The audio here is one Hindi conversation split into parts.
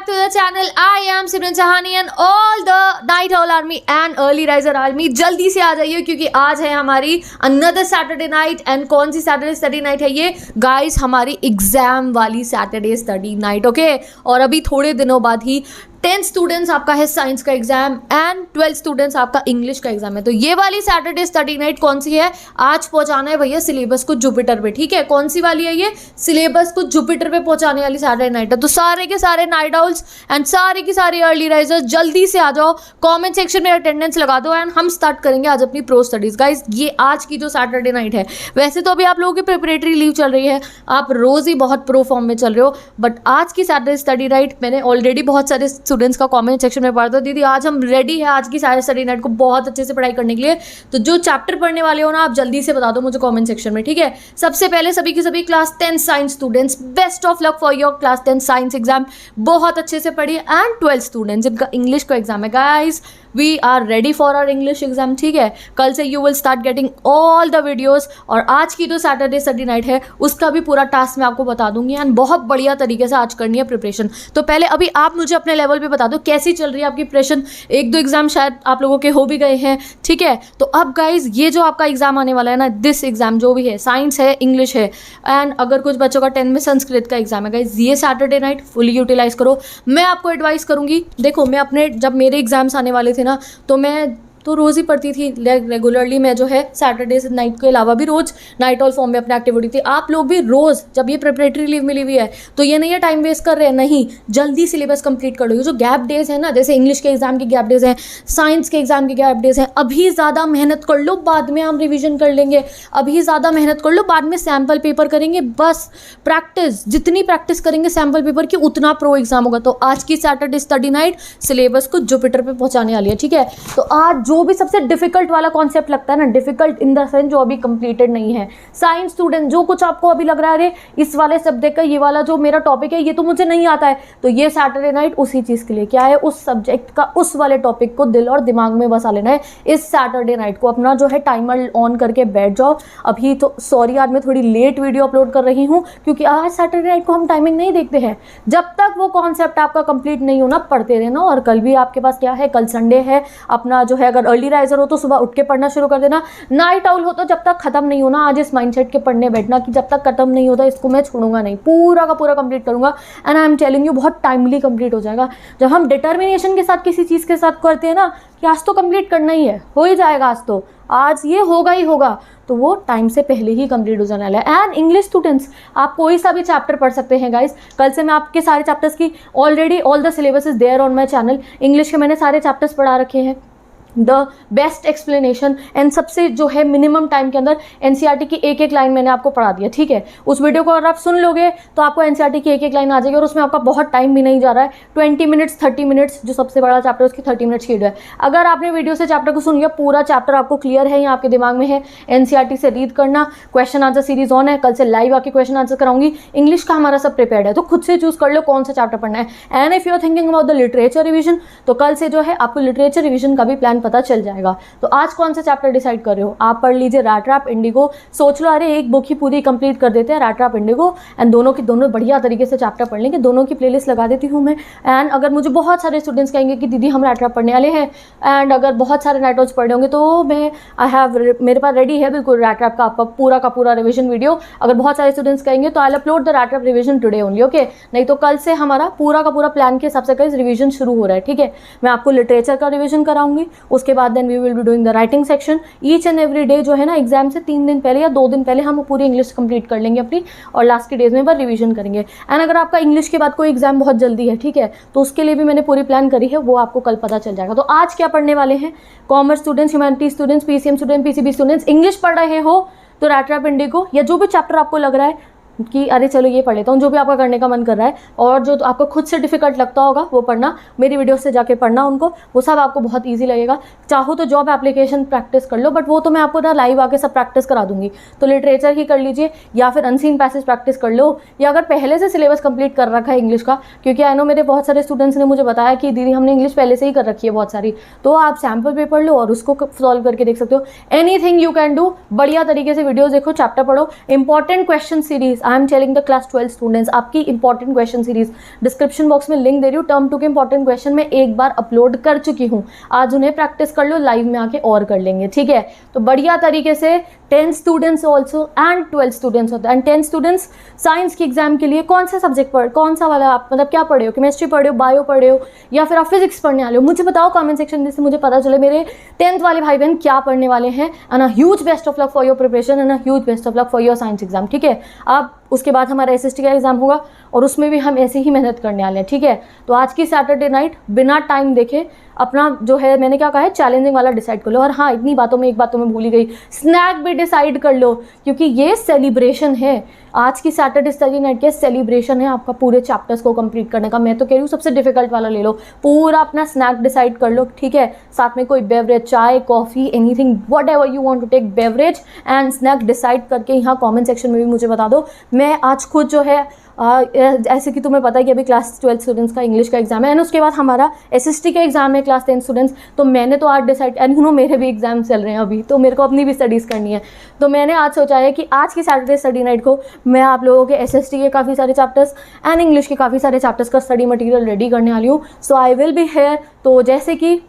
to the channel. I am Simran Chahani and all the night owl army and early riser army. जल्दी से आ जाइए क्योंकि आज है हमारी another Saturday night and कौन सी Saturday study night है ये guys, हमारी एग्जाम वाली Saturday study night, ओके और अभी थोड़े दिनों बाद ही 10 स्टूडेंट्स आपका है साइंस का एग्जाम एंड 12 स्टूडेंट्स आपका इंग्लिश का एग्जाम है। तो ये वाली सैटरडे स्टडी नाइट कौन सी है? आज पहुंचाना है भैया सिलेबस को जुपिटर पे, ठीक है। कौन सी वाली है ये? सिलेबस को जुपिटर पे पहुंचाने वाली सैटरडे नाइट है। तो सारे के सारे नाइट आउल्स एंड सारे की सारी अर्ली राइजर्स जल्दी से आ जाओ, कॉमेंट सेक्शन में अटेंडेंस लगा दो एंड हम स्टार्ट करेंगे आज अपनी प्रो स्टडीज। गाइज ये आज की जो सैटरडे नाइट है, वैसे तो अभी आप लोगों की प्रिपरेटरी लीव चल रही है, आप रोज ही बहुत प्रो फॉर्म में चल रहे हो, बट आज की सैटरडे स्टडी नाइट मैंने ऑलरेडी बहुत सारे स्टूडेंट्स का कॉमेंट सेक्शन में पढ़ा था, दीदी आज हम रेडी है आज की सारी स्टडी नाइट को बहुत अच्छे से पढ़ाई करने के लिए। तो जो चैप्टर पढ़ने वाले हो ना, आप जल्दी से बता दो मुझे कमेंट सेक्शन में, ठीक है। सबसे पहले सभी की सभी class 10 science students, best of luck for your class 10 science exam, बहुत अच्छे से पढ़िए। एंड 12 स्टूडेंट्स जिनका इंग्लिश का एग्जाम है, guys we are ready for our English exam, ठीक है। कल से you will start getting all the videos और आज की जो सैटरडे स्टडी नाइट है उसका भी पूरा टास्क मैं आपको बता दूंगी एंड बहुत बढ़िया तरीके से आज करनी है प्रिपरेशन। तो पहले अभी आप मुझे अपने लेवल पे बता दो कैसी चल रही है आपकी प्रिपरेशन। एक दो एग्जाम शायद आप लोगों के हो भी गए हैं, ठीक है। तो अब गाइज ये जो आपका एग्जाम आने वाला है ना, दिस एग्जाम जो भी है, साइंस है, इंग्लिश है एंड अगर कुछ बच्चों का 10 में संस्कृत का एग्जाम है, गाइज ये सैटरडे नाइट फुली यूटिलाइज करो। मैं आपको एडवाइस करूंगी, देखो मैं अपने जब मेरे एग्जाम्स आने वाले थे ना, तो मैं तो रोज़ ही पढ़ती थी रेगुलरली। मैं जो है सैटरडे से नाइट के अलावा भी रोज़ नाइट ऑल फॉर्म में अपनी एक्टिविटी थी। आप लोग भी रोज़, जब ये प्रिपरेटरी लीव मिली हुई है तो ये नहीं है टाइम वेस्ट कर रहे हैं, नहीं, जल्दी सिलेबस कंप्लीट कर लो। ये जो गैप डेज है ना, जैसे इंग्लिश के एग्जाम के गैप डेज हैं, साइंस के एग्जाम के गैप डेज हैं, अभी ज़्यादा मेहनत कर लो, बाद में हम रिविजन कर लेंगे। अभी ज़्यादा मेहनत कर लो, बाद में सैम्पल पेपर करेंगे, बस प्रैक्टिस, जितनी प्रैक्टिस करेंगे सैम्पल पेपर की उतना प्रो एग्जाम होगा। तो आज की सैटरडे स्टडी नाइट सिलेबस को जुपिटर पे पहुंचाने वाली है, ठीक है। तो आज जो भी सबसे डिफिकल्ट वाला कॉन्सेप्ट लगता है ना, डिफिकल्ट इन द सेंस जो अभी कंप्लीटेड नहीं है, साइंस स्टूडेंट जो कुछ आपको अभी लग रहा है अरे इस वाले सब्जेक्ट का ये वाला जो मेरा टॉपिक है ये तो मुझे नहीं आता है, तो ये सैटरडे नाइट उसी चीज के लिए क्या है, उस सब्जेक्ट का उस वाले टॉपिक को दिल और दिमाग में बसा लेना है। इस सैटरडे नाइट को अपना जो है टाइमर ऑन करके बैठ जाओ। अभी तो सॉरी आज मैं थोड़ी लेट वीडियो अपलोड कर रही हूँ क्योंकि आज सैटरडे नाइट को हम टाइमिंग नहीं देखते हैं। जब तक वो कॉन्सेप्ट आपका कंप्लीट नहीं होना, पढ़ते रहना। और कल भी आपके पास क्या है, कल संडे है अपना जो है, अगर अर्ली राइजर हो तो सुबह उठ के पढ़ना शुरू कर देना, नाइट आउल हो तो जब तक खत्म नहीं होना आज इस माइंडसेट के पढ़ने बैठना कि जब तक खत्म नहीं होता इसको मैं छोड़ूंगा नहीं, पूरा का पूरा कंप्लीट करूंगा। And I am telling you बहुत टाइमली कंप्लीट हो जाएगा। जब हम डिटर्मिनेशन के साथ किसी चीज़ के साथ करते हैं ना कि आज तो कंप्लीट करना ही है, हो ही जाएगा, आज ये होगा ही होगा, तो वो टाइम से पहले ही कंप्लीट हो जाने वाला है। एंड इंग्लिश स्टूडेंट्स आप कोई सा भी चैप्टर पढ़ सकते हैं गाइस। कल से मैं आपके सारे चैप्टर्स की already all the syllabus is there on my channel. English के मैंने सारे चैप्टर्स पढ़ा रखे हैं, द बेस्ट एक्सप्लेनेशन एंड सबसे जो है मिनिमम टाइम के अंदर एनसीईआरटी की एक एक लाइन मैंने आपको पढ़ा दिया, ठीक है। उस वीडियो को अगर आप सुन लोगे तो आपको एनसीईआरटी की एक एक लाइन आ जाएगी और उसमें आपका बहुत टाइम भी नहीं जा रहा है। 20 मिनट्स 30 मिनट्स जो सबसे बड़ा चैप्टर है उसकी 30 मिनट्स की वीडियो है। अगर आपने वीडियो से चैप्टर को सुन लिया, पूरा चैप्टर आपको क्लियर है, यहाँ आपके दिमाग में है, एनसीईआरटी से रीड करना, क्वेश्चन आंसर सीरीज ऑन है, कल से लाइव आके क्वेश्चन आंसर कराऊंगी। इंग्लिश का हमारा सब प्रिपेयर्ड है, तो खुद से चूज कर लो कौन सा चैप्टर पढ़ना है। And if you are thinking about the literature revision, तो कल से जो है आपको लिटरेचर रिविजन का भी प्लान पता चल जाएगा। तो आज कौन सा चैप्टर डिसाइड कर रहे हो? आप पढ़ लीजिए रैट रैप इंडिगो। सोच लो अरे एक बुक ही पूरी कंप्लीट कर देते हैं रैट रैप इंडिगो, एंड दोनों की दोनों बढ़िया तरीके से चैप्टर पढ़ लेंगे। दोनों की प्लेलिस्ट लगा देती हूँ मैं। एंड अगर मुझे बहुत सारे स्टूडेंट्स कहेंगे कि दीदी हम रैट रैप पढ़ने वाले हैं एंड अगर बहुत सारे नाइट आउट्स पढ़े होंगे तो मैं मेरे पास रेडी है बिल्कुल रैट रैप का आपका पूरा रिविजन वीडियो। अगर बहुत सारे स्टूडेंट्स कहेंगे तो आई विल अपलोड द रैट रैप रिविजन टुडे ओनली, ओके। नहीं तो कल से हमारा पूरा का पूरा प्लान के हिसाब से कल रिविजन शुरू हो रहा है, ठीक है। मैं आपको लिटरेचर का रिविजन कराऊंगी, उसके बाद then we will be doing the writing section. Each and every day जो है ना एग्जाम से 3 दिन पहले या 2 दिन पहले हम पूरी इंग्लिश कंप्लीट कर लेंगे अपनी, और लास्ट के डेज में बस रिवीजन करेंगे। एंड अगर आपका इंग्लिश के बाद कोई एग्जाम बहुत जल्दी है, ठीक है, तो उसके लिए भी मैंने पूरी प्लान करी है, वो आपको कल पता चल जाएगा। तो आज क्या पढ़ने वाले हैं? Commerce students, humanity students, PCM student, PCB students, English पढ़ रहे हो तो रैट रैप इंडिगो या जो भी चैप्टर आपको लग रहा है कि अरे चलो ये पढ़ लेता हूँ, जो भी आपका करने का मन कर रहा है, और जो आपको खुद से डिफिकल्ट लगता होगा वो पढ़ना, मेरी वीडियो से जाके पढ़ना उनको, वो सब आपको बहुत इजी लगेगा। चाहो तो जॉब एप्लीकेशन प्रैक्टिस कर लो, बट वो तो मैं आपको ना लाइव आके सब प्रैक्टिस करा दूंगी। तो लिटरेचर ही कर लीजिए या फिर अनसीन पैसेज प्रैक्टिस कर लो, या अगर पहले से सिलेबस कंप्लीट कर रखा है इंग्लिश का, क्योंकि आई नो मेरे बहुत सारे स्टूडेंट्स ने मुझे बताया कि दीदी हमने इंग्लिश पहले से ही कर रखी है बहुत सारी, तो आप सैम्पल पेपर लो और उसको सॉल्व करके देख सकते हो। एनीथिंग यू कैन डू, बढ़िया तरीके से वीडियोज देखो, चैप्टर पढ़ो, important question series I am telling the class 12 students, आपकी important question series description box में लिंक दे रही हूँ। टर्म 2 के इंपॉर्टेंट क्वेश्चन मैं एक बार अपलोड कर चुकी हूँ, आज उन्हें प्रैक्टिस कर लो, लाइव में आके और कर लेंगे, ठीक है। तो बढ़िया तरीके से 10 स्टूडेंट्स ऑल्सो एंड 12 स्टूडेंट्स होते हैं। एंड 10 स्टूडेंट्स साइंस के एग्जाम के लिए कौन सा सब्जेक्ट कौन सा वाला आप मतलब क्या पढ़े हो, केमिस्ट्री पढ़े हो, बायो पढ़े हो, या फिर आप फिजिक्स पढ़ने वाले हो, मुझे बताओ कमेंट सेक्शन में, जिससे मुझे पता चले मेरे 10th वाले भाई बहन क्या पढ़ने वाले हैं। And a huge best of luck for your preparation and a huge best of luck for your science exam, ठीक है। अब उसके बाद हमारा SST का एग्जाम होगा और उसमें भी हम ऐसे ही मेहनत करने वाले हैं, ठीक है। तो आज की सैटरडे नाइट बिना टाइम देखे अपना जो है, मैंने क्या कहा है, चैलेंजिंग वाला डिसाइड कर लो। और हाँ, इतनी बातों में एक बात तो मैं भूल ही गई, स्नैक भी डिसाइड कर लो, क्योंकि ये सेलिब्रेशन है। आज की सैटरडे स्टडी नाइट के सेलिब्रेशन है आपका पूरे चैप्टर्स को कंप्लीट करने का। मैं तो कह रही हूँ सबसे डिफिकल्ट वाला ले लो, पूरा अपना स्नैक डिसाइड कर लो, ठीक है। साथ में कोई बेवरेज, चाय, coffee, anything, whatever you want to take, beverage and snack decide करके यहाँ कमेंट सेक्शन में भी मुझे बता दो। मैं आज खुद जो है ऐसे कि तुम्हें पता है कि अभी क्लास 12 स्टूडेंट्स का इंग्लिश का एग्जाम है एंड उसके बाद हमारा SST का एग्जाम है क्लास 10 स्टूडेंट्स। तो मैंने तो आज डिसाइड, एंड मेरे भी एग्जाम चल रहे हैं अभी, तो मेरे को अपनी भी स्टडीज़ करनी है। तो मैंने आज सोचा है कि आज की सैटरडे स्टडी नाइट को मैं आप लोगों के SST के काफ़ी सारे चैप्टर्स एंड इंग्लिश के काफ़ी सारे चैप्टर्स का स्टडी मटीरियल रेडी करने वाली हूँ। सो आई विल बी हेयर। तो जैसे कि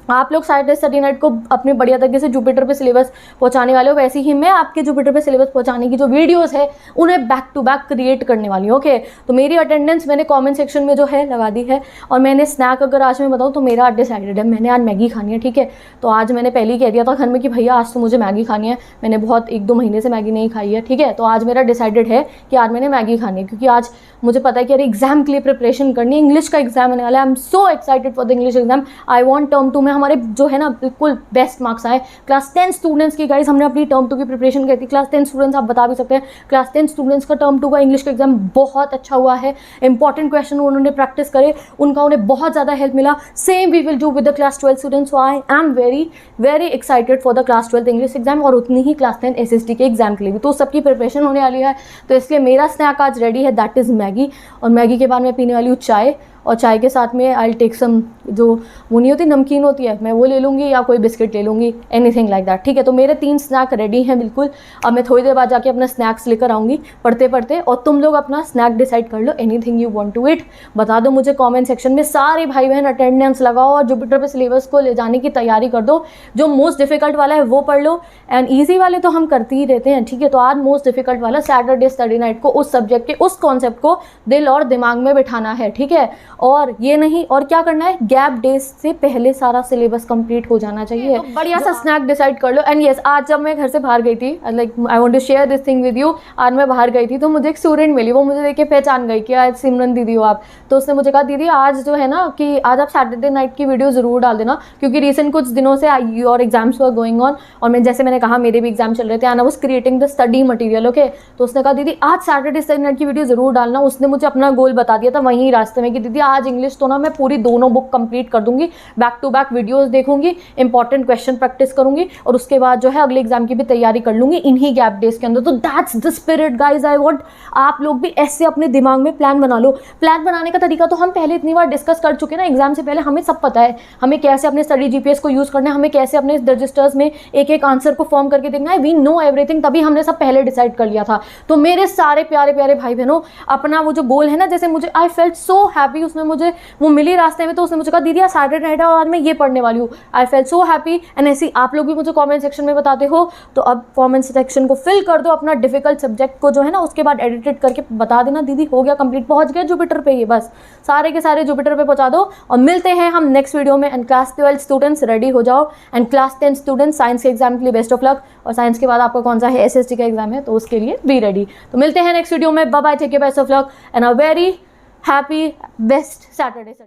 आप लोग सैटरडे स्टडी नाइट को अपने बढ़िया तरीके से जुपिटर पे सिलेबस पहुंचाने वाले हो, वैसे ही मैं आपके जुपिटर पे सिलेबस पहुंचाने की जो वीडियोस है उन्हें बैक टू बैक क्रिएट करने वाली हूँ, ओके। तो मेरी अटेंडेंस मैंने कमेंट सेक्शन में जो है लगा दी है। और मैंने स्नैक अगर आज मैं बताऊँ तो मेरा आज डिसाइडेड है, मैंने आज मैगी खानी है, ठीक है। तो आज मैंने पहले ही कह दिया था घर में कि भैया आज तो मुझे मैगी खानी है, मैंने बहुत 1-2 महीने से मैगी नहीं खाई है, ठीक है। तो आज मेरा डिसाइडेड है कि आज मैंने मैगी खानी है, क्योंकि आज मुझे पता है कि अरे एग्जाम के लिए प्रिपरेशन करनी है, इंग्लिश का एग्जाम आने वाला है। I am so excited for the English exam. I want term 2 में हमारे जो है ना बिल्कुल बेस्ट मार्क्स आए। क्लास 10 स्टूडेंट्स की गाइस हमने अपनी टर्म 2 की प्रिपरेशन की थी। क्लास 10 स्टूडेंट्स आप बता भी सकते हैं, क्लास 10 स्टूडेंट्स का टर्म 2 का इंग्लिश का एग्जाम बहुत अच्छा हुआ है। इंपॉर्टेंट क्वेश्चन उन्होंने प्रैक्टिस करे, उनका उन्हें बहुत ज़्यादा हेल्प मिला। Same we will do with the class 12 students. So I am very excited for the class 12 English exam और उतनी ही क्लास 10 SST के एग्जाम के लिए भी। तो सबकी प्रिपरेशन होने वाली है, तो इसलिए मेरा स्नैक आज रेडी है, दैट इज़ मैगी। और मैगी के बाद मैं पीने वाली हूँ चाय, और चाय के साथ में आई टेक सम, जो वो नहीं होती नमकीन होती है, मैं वो ले लूँगी या कोई बिस्किट ले लूँगी, एनीथिंग लाइक दैट, ठीक है। तो मेरे 3 स्नैक रेडी हैं बिल्कुल। अब मैं थोड़ी देर बाद जाके अपना स्नैक्स लेकर आऊँगी पढ़ते पढ़ते, और तुम लोग अपना स्नैक डिसाइड कर लो, anything you want to eat बता दो मुझे कमेंट सेक्शन में। सारे भाई बहन अटेंडेंस लगाओ और जुपिटर पे सिलेबस को ले जाने की तैयारी कर दो। जो मोस्ट डिफिकल्ट वाला है वो पढ़ लो, एंड ईजी वाले तो हम करते ही रहते हैं, ठीक है। तो आज मोस्ट डिफिकल्ट वाला सैटरडे स्टडी नाइट को उस सब्जेक्ट के उस कॉन्सेप्ट को दिल और दिमाग में बिठाना है, ठीक है। और ये नहीं, और क्या करना है, गैप डेज से पहले सारा सिलेबस कंप्लीट हो जाना चाहिए। तो बढ़िया सा स्नैक डिसाइड कर लो। एंड यस, आज जब मैं घर से बाहर गई थी, like I want to share this thing with you. आज मैं बाहर गई थी तो मुझे एक स्टूडेंट मिली, वो मुझे देख के पहचान गई कि आज सिमरन दीदी हो आप। तो उसने मुझे कहा दीदी आज जो है ना कि आज आप सैटरडे नाइट की वीडियो ज़रूर डाल देना, क्योंकि रिसेंट कुछ दिनों से your exams were going on, और मैं जैसे मैंने कहा मेरे भी एग्जाम चल रहे थे, and I was creating the study material, okay. तो उसने कहा दीदी आज सैटरडे स्टडी नाइट की वीडियो ज़रूर डालना। उसने मुझे अपना गोल बता दिया था वहीं रास्ते में कि दीदी आज इंग्लिश तो ना मैं पूरी दोनों बुक कंप्लीट कर दूंगी, बैक टू बैक वीडियोस देखूंगी, इंपॉर्टेंट क्वेश्चन प्रैक्टिस करूंगी, और उसके बाद जो है अगले एग्जाम की भी तैयारी कर लूंगी इन्हीं गैप डेज के अंदर। तो that's the spirit guys. I want आप लोग भी ऐसे अपने दिमाग में प्लान बना लो। प्लान बनाने का तरीका तो हम पहले इतनी बार डिस्कस कर चुके ना एग्जाम से पहले, हमें सब पता है, हमें कैसे अपने स्टडी GPS को यूज करना है, हमें कैसे अपने रजिस्टर्स में एक एक आंसर को फॉर्म करके देखना है। वी नो एवरीथिंग, तभी हमने सब पहले डिसाइड कर लिया था। तो मेरे सारे प्यारे प्यारे भाई बहनों, अपना वो जो गोल है ना, जैसे मुझे आई फेल्ट सो हैप्पी, उसमें मुझे वो मिली रास्ते में, तो उसने मुझे कहा दीदी आज सैटरडे नाइट है और आज मैं ये पढ़ने वाली हूँ। I felt so happy. And ऐसे आप लोग भी मुझे कमेंट सेक्शन में बताते हो, तो अब कमेंट सेक्शन को फिल कर दो अपना डिफिकल्ट सब्जेक्ट को जो है ना, उसके बाद एडिटेड करके बता देना दीदी हो गया कंप्लीट, पहुंच गया जुपिटर पे। ये बस सारे के सारे जुपिटर पे पहुंचा दो, और मिलते हैं हम नेक्स्ट वीडियो में। एंड क्लास 12 स्टूडेंट्स रेडी हो जाओ, एंड क्लास 10 स्टूडेंट्स साइंस के एग्जाम के लिए बेस्ट ऑफ लक। और साइंस के बाद आपका कौन सा है, SST का एग्जाम है, तो उसके लिए बी रेडी। तो मिलते हैं नेक्स्ट वीडियो में। Bye bye, take care, best of luck and a very happy best Saturday.